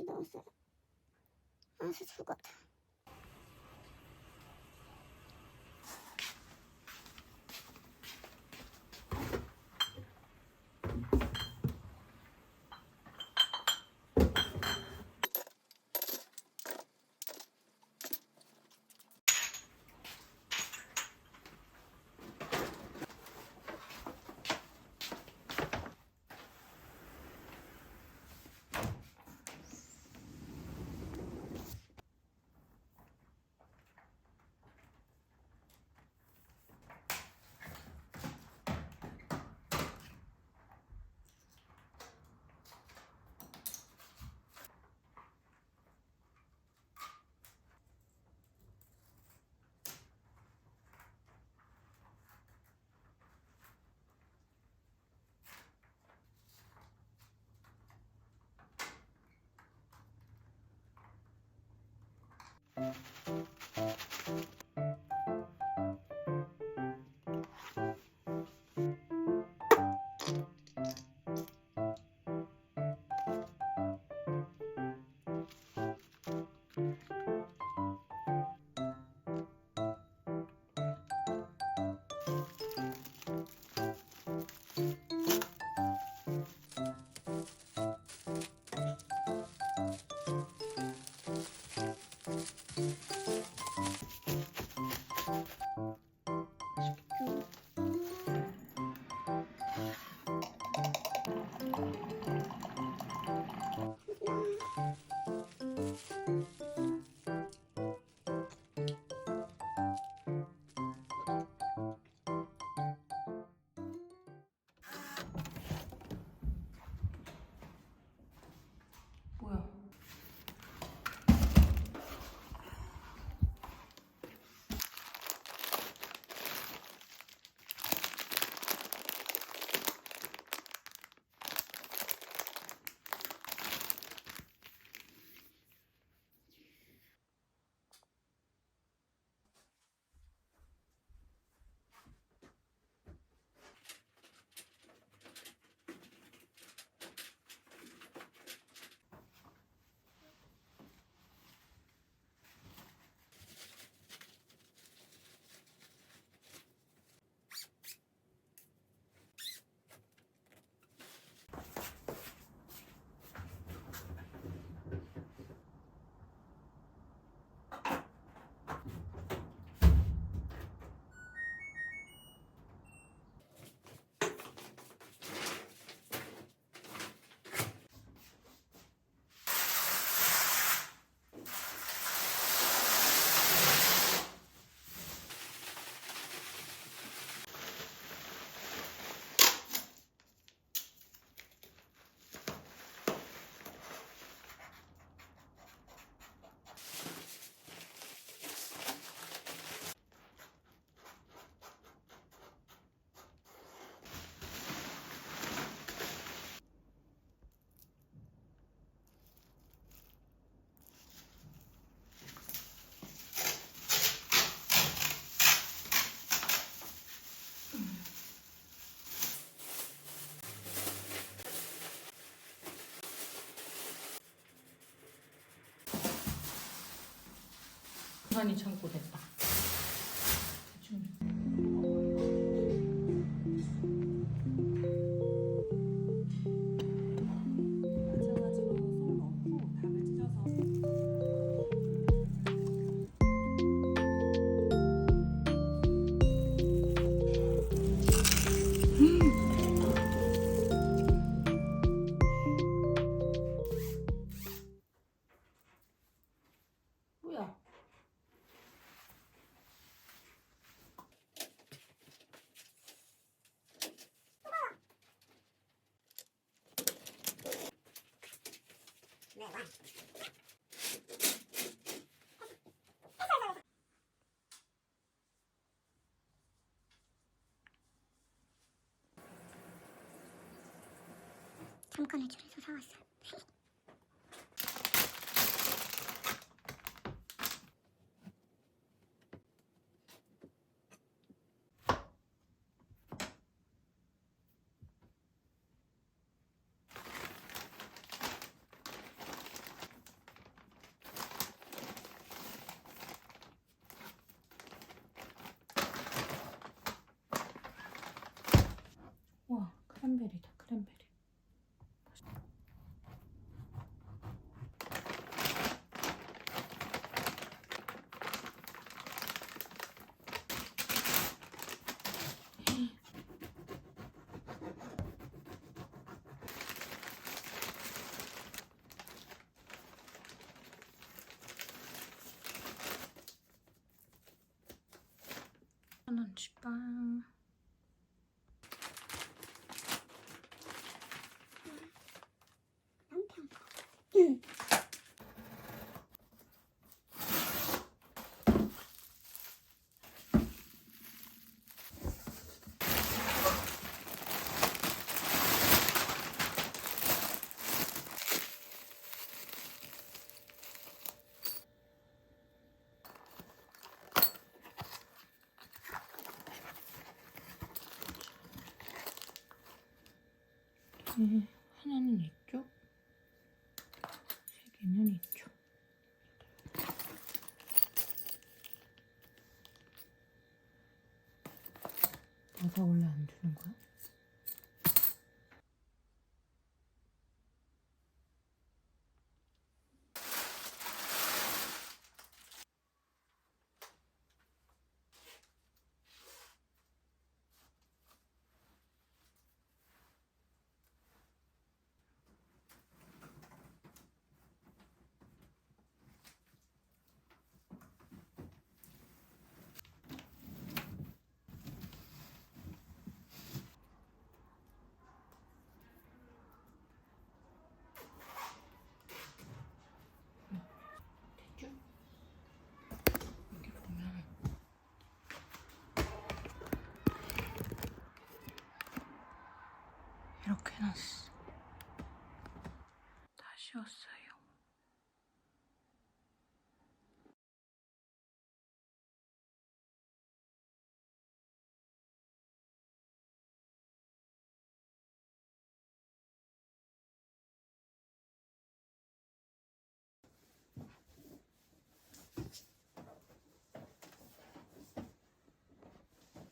다시 넣었어요. 알아서 죽을 것 같아. 뭐야? 공간이 창고 됐다. 마찬가지로 속 넣고 닭을 찢어서 뭐야? 잠깐을 줄여서 사왔어. 와, 크랜베리다, 크랜베리. 천원치빵. 남편 거. 응. 하나는 이쪽, 세 개는 이쪽. 너가 원래 안 주는 거야? 됐죠? 여기 보면 이렇게 해놨어. 다 씌웠어요.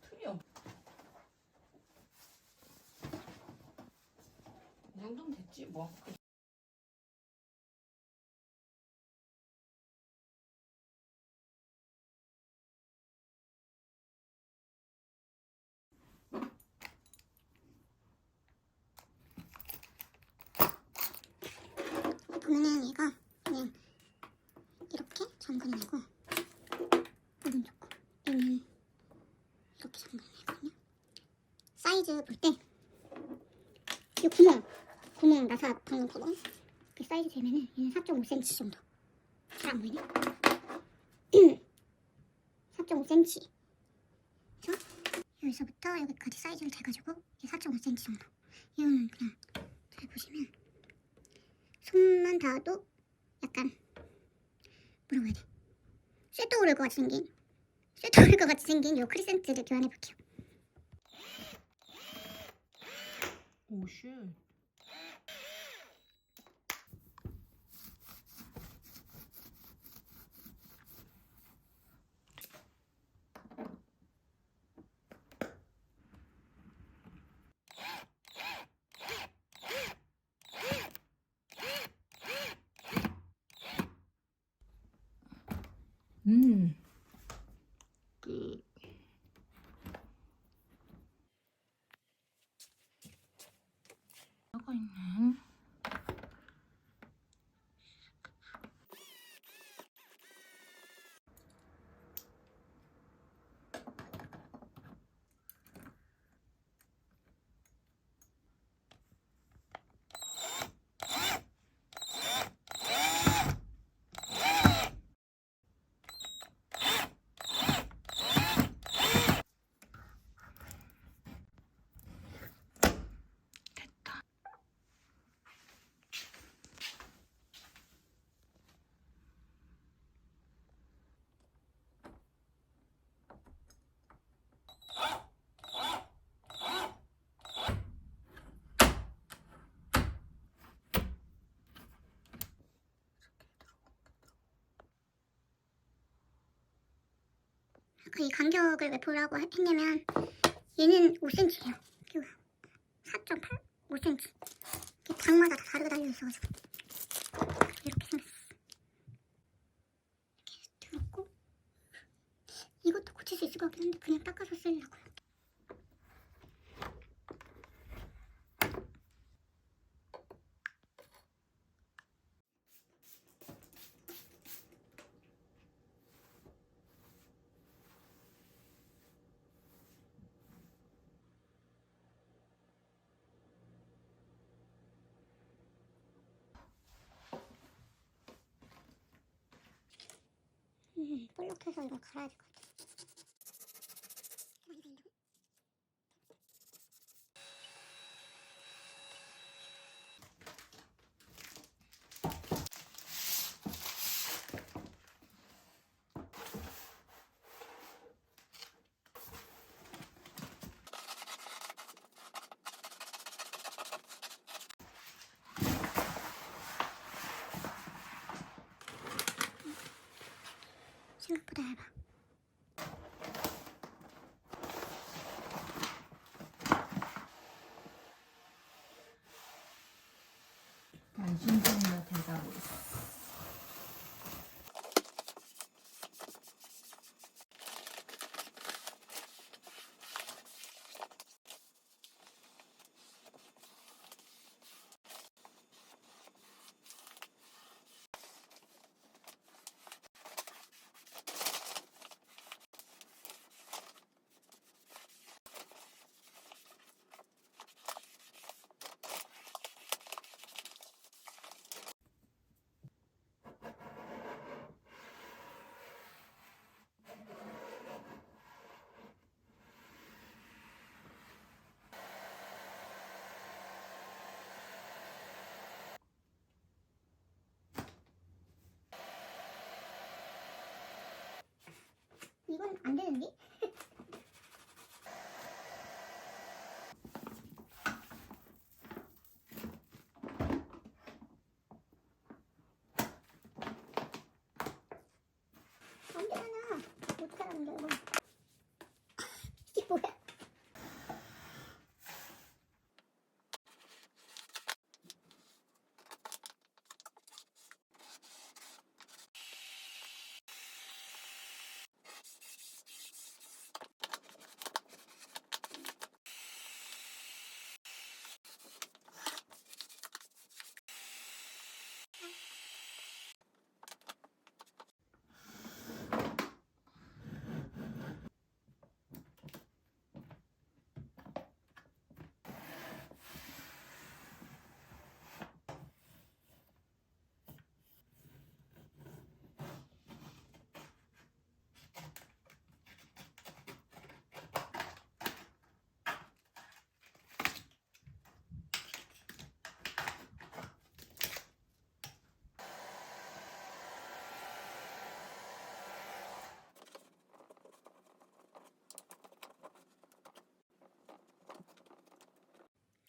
틀려. 이 정도면 됐지 뭐. 보면은 얘가 그냥 이렇게 잠그는 애고 오른쪽 거 얘는 이렇게 잠그는 애거든요. 사이즈 볼 때 이 구멍 나사 박는 구멍 그 사이즈 재면은 얘는 4.5cm 정도. 잘 안 보이네. 4.5cm. 그래서 여기서부터 여기까지 사이즈를 재가지고 이게 4.5cm 정도. 이거는 그냥 잘 보시면 손만 닿아도 약간 뭐라고 해야 돼? 쇠도 오를 것 같이 생긴 요 크리센트를 교환해 볼게요. 오 쉣. 끝. 하고 있는 됐다. 이 간격을 왜 보라고 했냐면 얘는 5cm예요. 5cm. 이렇게 장마다 다 다르게 달려있어가지고 이렇게 생겼어. 이렇게 들었고 이것도 고칠 수 있을 것 같긴 한데 그냥 닦아서 쓰려고요. 볼록해서 이거 갈아야 될 것 같아. 생각보다 얇아. 안심성의 대답을. 이건 안 되는데? 안 되잖아. 어떻게 하는 거야 이거? 이게 뭐야?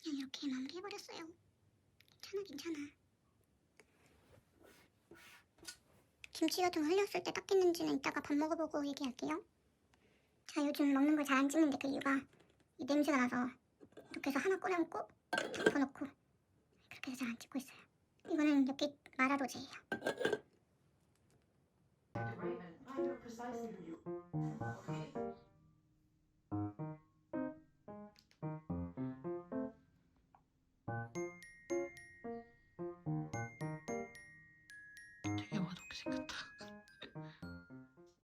그냥 이렇게 마무리해버렸어요. 괜찮아. 김치 같은 거 흘렸을 때 닦였는지는 이따가 밥 먹어보고 얘기할게요. 제가 요즘 먹는 걸 잘 안 찍는데 그 이유가 이 냄새가 나서 이렇게 해서 하나 꺼내 먹고 덮어놓고 그렇게 해서 잘 안 찍고 있어요. 이거는 엽기 마라로제예요. 되게 맛없게 생겼다.